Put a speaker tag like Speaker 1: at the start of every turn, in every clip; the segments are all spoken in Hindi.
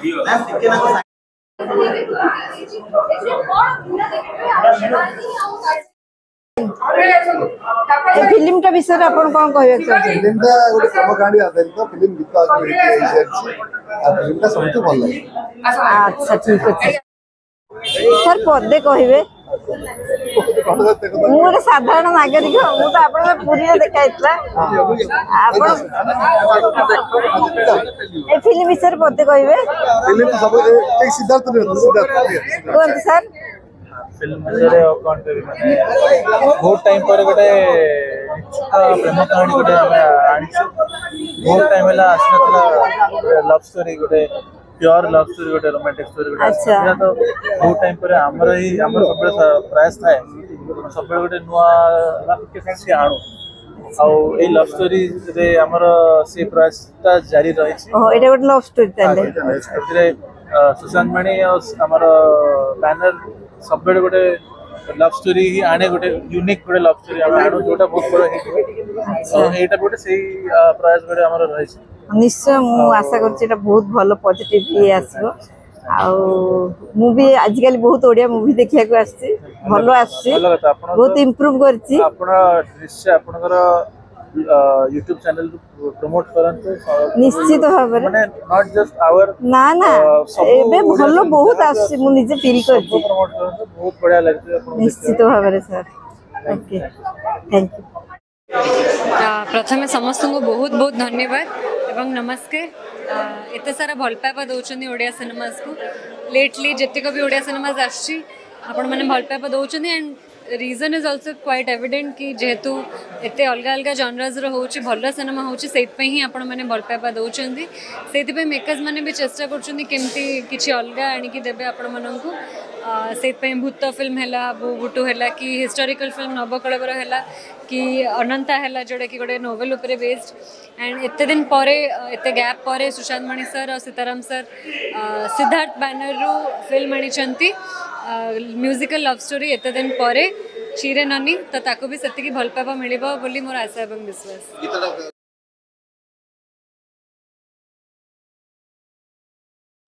Speaker 1: फिल्म टा विषय अपन कौन कहबे
Speaker 2: फिल्म टा गोटे प्रेम कहानी आधारित फिल्म गीत फिल्म टा सबसे भल लगे।
Speaker 1: अच्छा ठीक है सर पदे कहबे गोटे साधारण नागरिक मु तो आप पुरी देखा फिल्म विषय पदे कहबे कहते सर
Speaker 3: फिल्म बहुत टाइम पर गोटे प्रेम कहानी गोटे बहुत टाइम लव स्टोरी गोटे प्योर लव स्टोरी गोटे रोमांटिक स्टोरी गोटे तो बहुत टाइम पर आमर ही आमर सब प्रयास थाए सब गोटे नुआ आणु आ लव स्टोरी रे आमर से प्रयासटा जारी रही
Speaker 1: एटा गोटे लव स्टोरी
Speaker 3: सुशांत मणि आमर बैनर सब गोटे लव स्टोरी ही आने गोटे यूनिक गोटे लव स्टोरी आणु जोटा बहुत बड़ एटा गोटे से प्रयास गोटे आमर रही
Speaker 1: निश्चय मु आशा कर बहुत भल पॉजिटिव ये आसो मुवी आजिकल बहुत ओडिया मुवी देखिया को आसी भल आसी बहुत इंप्रूव करछि
Speaker 3: आपण निश्चय आपनकर YouTube चैनल प्रमोट करंतु
Speaker 1: निश्चित भाबरे
Speaker 3: माने नॉट जस्ट आवर
Speaker 1: ना ना एबे भल बहुत आसी मु निजे फील करछि
Speaker 3: प्रमोट करंतु बहुत बढ़िया लागते आपण
Speaker 1: निश्चित भाबरे सर ओके थैंक यू
Speaker 4: प्रथम समस्त को बहुत बहुत धन्यवाद एवं नमस्कार एत सारा भल पाइबा दौरान ओडिया सिनेमास को लेटली जितक भी ओडिया सिनेमास आपण मैंने भल पाइबा दौरान and reason is also quite evident कि जेहेतु एत अलग अलग जनराज होची भल सिनेमा होची सेतपई ही आपण मैंने भल पाइबा दौरान से मेकर्स मैंने भी चेष्टा करछुंदी केमती किछि अलग आनिकी देबे आपण माननकु से भूत फिल्म है बुटू है कि हिस्टोरिकल फिल्म नवकलवर है कि अनंता है जोड़ा कि गोटे नोवेल उपरे बेस्ड एंड एत दिन पर एत गैप पर सुशांत मणि सर और सीताराम सर सिद्धार्थ बैनर रू फिल्म आनी म्यूजिकल लव स्टोरी एत दिन पर चिरे ननी तो ताको भी सेतिकी भल पाइबा मिलिबो बोली मोर आशा एवं विश्वास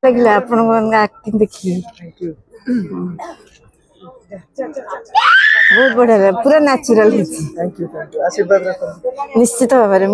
Speaker 1: लगला अपन एक्टिंग देखी बहुत बढ़िया पूरा नेचुरल
Speaker 2: थैंक यू आशीर्वाद
Speaker 1: निश्चित भाव में